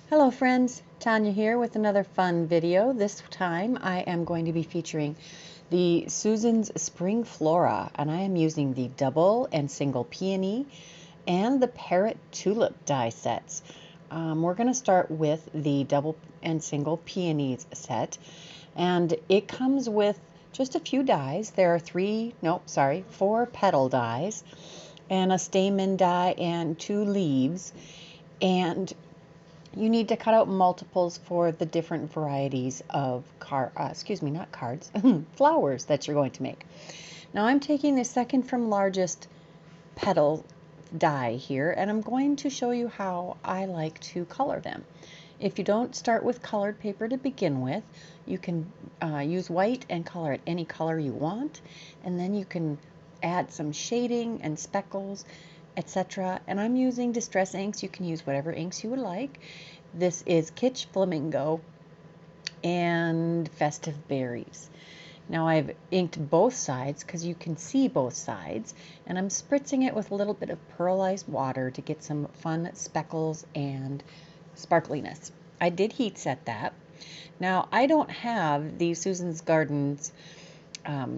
Hello friends, Tanya here with another fun video. This time I am going to be featuring the Susan's Spring Flora, and I am using the double and single peony and the Parrot Tulip die sets. We're going to start with the double and single peonies set, and it comes with just a few dies. There are four petal dies and a stamen die and two leaves, and you need to cut out multiples for the different varieties of flowers that you're going to make. Now I'm taking the second from largest petal die here, and I'm going to show you how I like to color them. If you don't start with colored paper to begin with, you can use white and color it any color you want, and then you can add some shading and speckles, etc. And I'm using distress inks. You can use whatever inks you would like. This is Kitsch Flamingo and Festive Berries. Now I've inked both sides because you can see both sides, and I'm spritzing it with a little bit of pearlized water to get some fun speckles and sparkliness. I did heat set that. Now I don't have the Susan's Gardens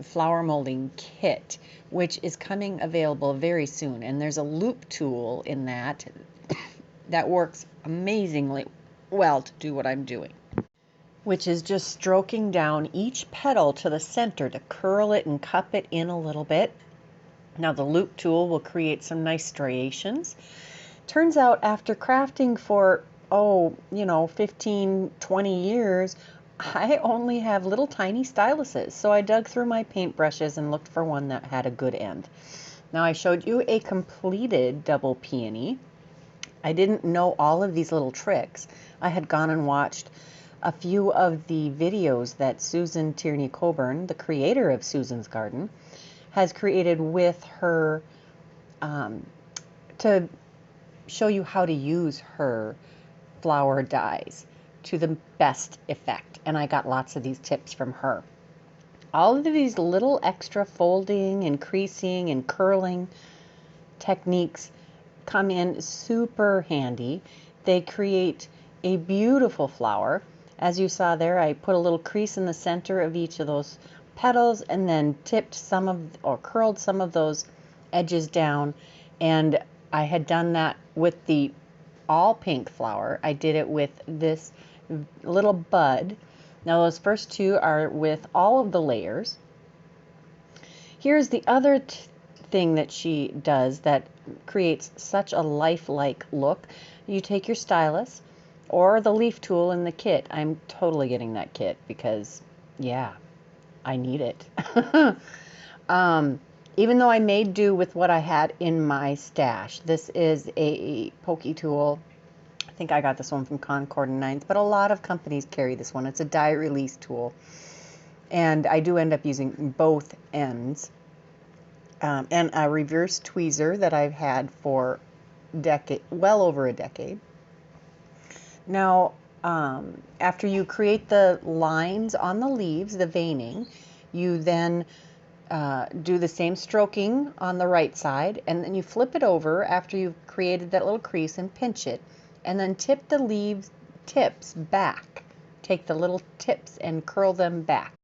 flower molding kit, which is coming available very soon, and there's a loop tool in that that works amazingly well to do what I'm doing, which is just stroking down each petal to the center to curl it and cup it in a little bit. Now the loop tool will create some nice striations. Turns out after crafting for 15, 20 years, I only have little tiny styluses, so I dug through my paintbrushes and looked for one that had a good end. Now I showed you a completed double peony. I didn't know all of these little tricks. I had gone and watched a few of the videos that Susan Tierney-Cockburn, the creator of Susan's Garden, has created with her to show you how to use her flower dies to the best effect, and I got lots of these tips from her. All of these little extra folding and creasing and curling techniques come in super handy. They create a beautiful flower. As you saw there, I put a little crease in the center of each of those petals and then curled some of those edges down, and I had done that with the all pink flower. I did it with this little bud. Now those first two are with all of the layers. Here's the other thing that she does that creates such a lifelike look. You take your stylus or the leaf tool in the kit. I'm totally getting that kit because, yeah, I need it. Even though I made do with what I had in my stash. This is a pokey tool. I think I got this one from Concord and Nines, but a lot of companies carry this one. It's a die release tool, and I do end up using both ends. And a reverse tweezer that I've had for well over a decade. Now, after you create the lines on the leaves, the veining, you then do the same stroking on the right side, and then you flip it over after you've created that little crease and pinch it, and then tip the leaves tips back. Take the little tips and curl them back.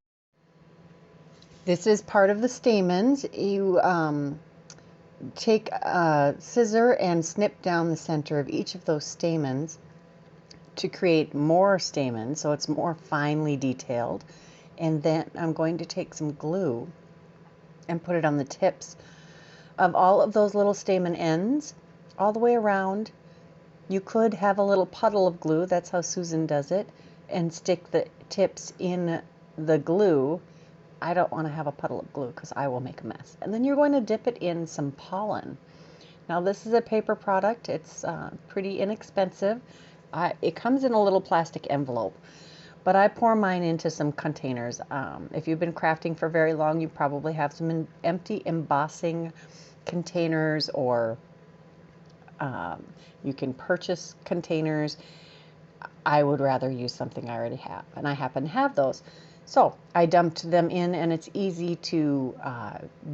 This is part of the stamens. You take a scissor and snip down the center of each of those stamens to create more stamens, so it's more finely detailed. And then I'm going to take some glue and put it on the tips of all of those little stamen ends all the way around. You could have a little puddle of glue, that's how Susan does it, and stick the tips in the glue. I don't want to have a puddle of glue because I will make a mess. And then you're going to dip it in some pollen. Now this is a paper product. It's pretty inexpensive. It comes in a little plastic envelope, but I pour mine into some containers. If you've been crafting for very long, you probably have some empty embossing containers, or you can purchase containers. I would rather use something I already have, and I happen to have those. So I dumped them in, and it's easy to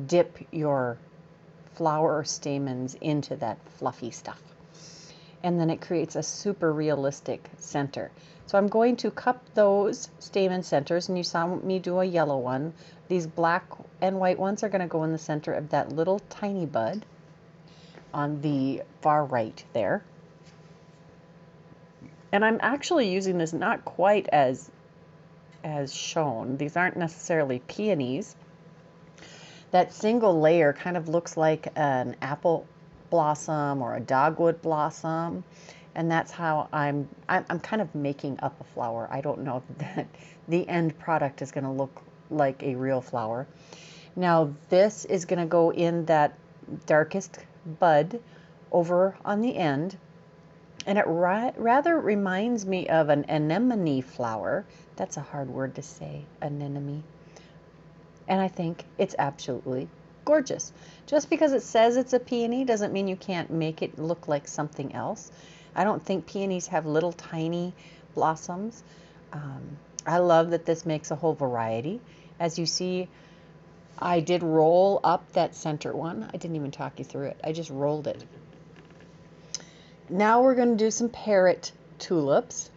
dip your flower stamens into that fluffy stuff. and then it creates a super realistic center. So I'm going to cup those stamen centers, and you saw me do a yellow one. These black and white ones are going to go in the center of that little tiny bud on the far right there. And I'm actually using this not quite as shown. These aren't necessarily peonies. That single layer kind of looks like an apple blossom or a dogwood blossom, and that's how I'm kind of making up a flower. I don't know that the end product is going to look like a real flower. Now this is going to go in that darkest bud over on the end, and it rather reminds me of an anemone flower. That's a hard word to say, anemone. And I think it's absolutely gorgeous. Just because it says it's a peony doesn't mean you can't make it look like something else. I don't think peonies have little tiny blossoms. I love that this makes a whole variety. As you see, I did roll up that center one. I didn't even talk you through it. I just rolled it. Now we're going to do some Parrot tulips,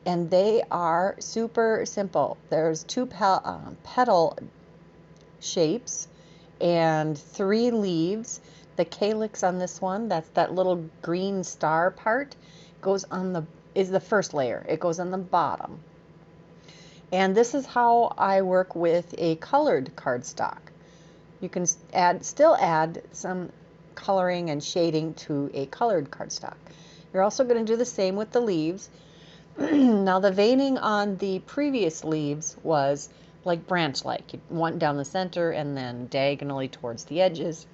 and they are super simple. There's two petal shapes and 3 leaves. The calyx on this one, that's that little green star part, is the first layer. It goes on the bottom. And this is how I work with a colored cardstock. You can still add some coloring and shading to a colored cardstock. You're also going to do the same with the leaves. Now the veining on the previous leaves was like branch-like. You want down the center and then diagonally towards the edges.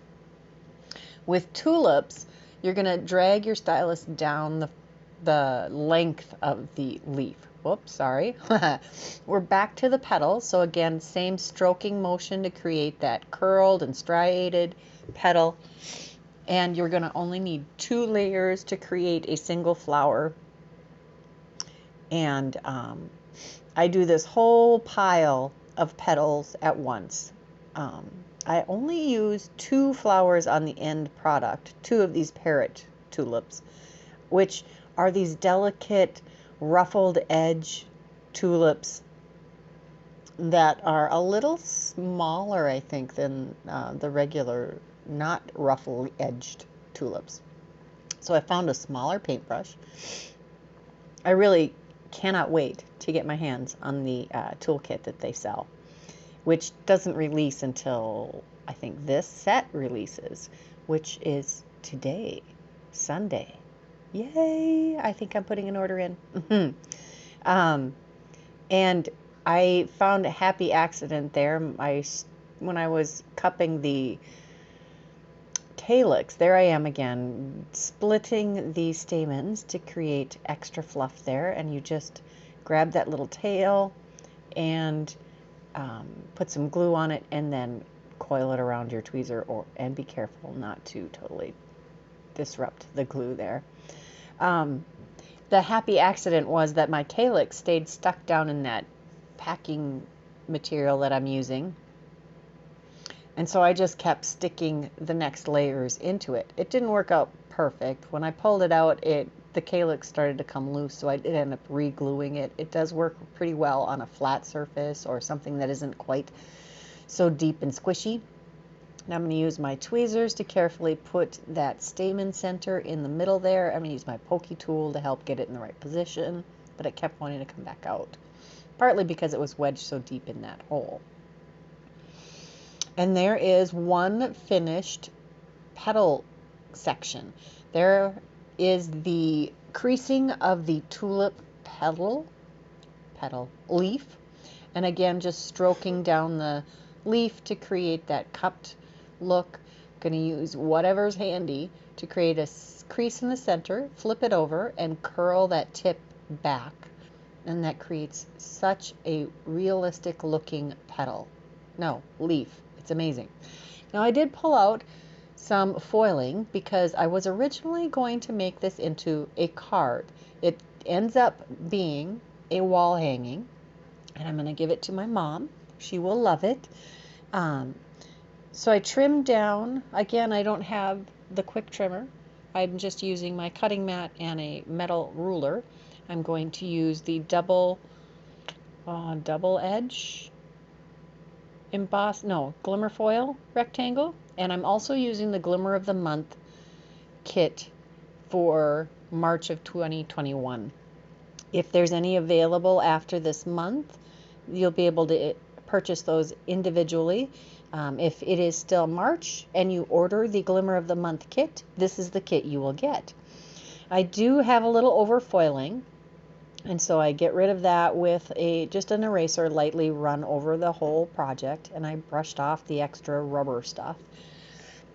With tulips, you're going to drag your stylus down the length of the leaf. Whoops, sorry. We're back to the petals. So again, same stroking motion to create that curled and striated petal. And you're going to only need 2 layers to create a single flower. And I do this whole pile of petals at once. I only use 2 flowers on the end product, 2 of these Parrot tulips, which are these delicate ruffled edge tulips that are a little smaller, I think, than the regular, not ruffle edged tulips. So I found a smaller paintbrush. I really cannot wait to get my hands on the toolkit that they sell, which doesn't release until I think this set releases, which is today, Sunday. Yay! I think I'm putting an order in. And I found a happy accident there. When I was cupping the calyx, there I am again, splitting the stamens to create extra fluff there, and you just grab that little tail and put some glue on it, and then coil it around your tweezer, and be careful not to totally disrupt the glue there. The happy accident was that my calyx stayed stuck down in that packing material that I'm using. And so I just kept sticking the next layers into it. It didn't work out perfect. When I pulled it out, the calyx started to come loose, so I did end up re-gluing it. It does work pretty well on a flat surface or something that isn't quite so deep and squishy. Now I'm going to use my tweezers to carefully put that stamen center in the middle there. I'm going to use my pokey tool to help get it in the right position, but it kept wanting to come back out, partly because it was wedged so deep in that hole. And there is one finished petal section. There is the creasing of the tulip petal leaf, and again just stroking down the leaf to create that cupped look. Going to use whatever's handy to create a crease in the center, flip it over, and curl that tip back, and that creates such a realistic looking leaf. It's amazing. Now I did pull out some foiling because I was originally going to make this into a card. It ends up being a wall hanging, and I'm going to give it to my mom. She will love it. So I trimmed down. Again, I don't have the quick trimmer, I'm just using my cutting mat and a metal ruler. I'm going to use the double edge glimmer foil rectangle, and I'm also using the Glimmer of the Month kit for March of 2021. If there's any available after this month, you'll be able to purchase those individually. If it is still March and you order the Glimmer of the Month kit, this is the kit you will get. I do have a little overfoiling, and so I get rid of that with just an eraser, lightly run over the whole project, and I brushed off the extra rubber stuff.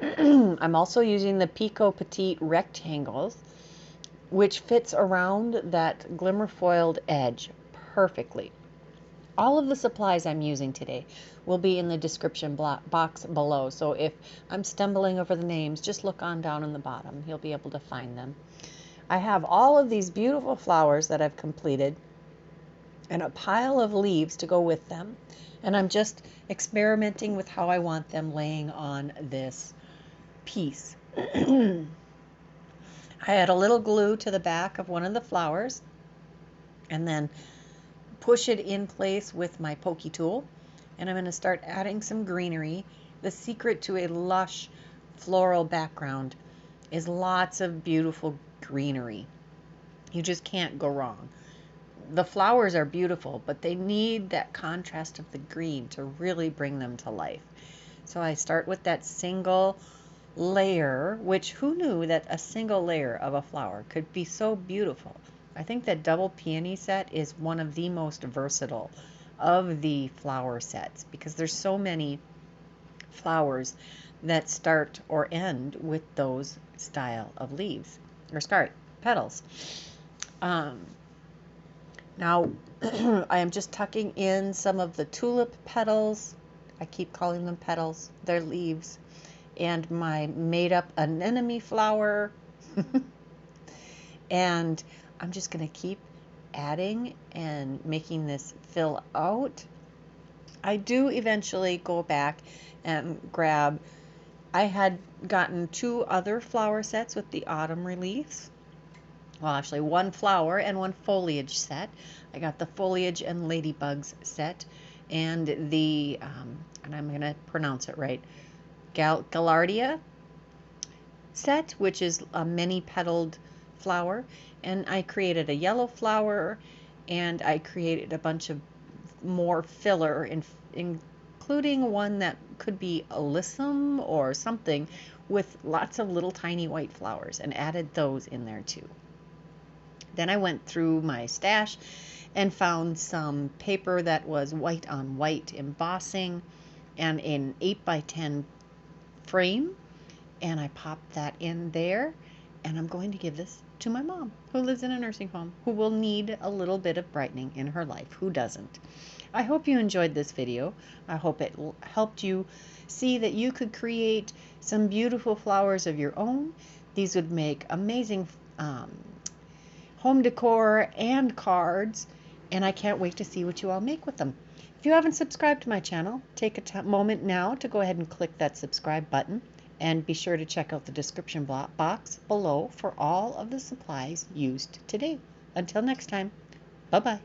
I'm also using the Picot Petite rectangles, which fits around that glimmer foiled edge perfectly. All of the supplies I'm using today will be in the description box below, so if I'm stumbling over the names, just look on down in the bottom. You'll be able to find them. I have all of these beautiful flowers that I've completed and a pile of leaves to go with them, and I'm just experimenting with how I want them laying on this piece. I add a little glue to the back of one of the flowers and then push it in place with my pokey tool, and I'm going to start adding some greenery. The secret to a lush floral background is lots of beautiful greenery. You just can't go wrong. The flowers are beautiful, but they need that contrast of the green to really bring them to life. So I start with that single layer, which who knew that a single layer of a flower could be so beautiful? I think that double peony set is one of the most versatile of the flower sets because there's so many flowers that start or end with those style of leaves or petals. Now I am just tucking in some of the tulip petals. I keep calling them petals. They're leaves. And my made up anemone flower. And I'm just going to keep adding and making this fill out. I do eventually go back and grab, I had gotten 2 other flower sets with the autumn reliefs. Well, actually 1 flower and 1 foliage set. I got the foliage and ladybugs set and the, and I'm going to pronounce it right, Gaillardia set, which is a many petaled flower, and I created a yellow flower and I created a bunch of more filler, including one that could be alyssum or something with lots of little tiny white flowers, and added those in there too. Then I went through my stash and found some paper that was white on white embossing and an 8x10 frame, and I popped that in there, and I'm going to give this to my mom who lives in a nursing home, who will need a little bit of brightening in her life. Who doesn't? I hope you enjoyed this video. I hope it helped you see that you could create some beautiful flowers of your own. These would make amazing home decor and cards, and I can't wait to see what you all make with them. If you haven't subscribed to my channel, take a moment now to go ahead and click that subscribe button, and be sure to check out the description box below for all of the supplies used today. Until next time, bye-bye.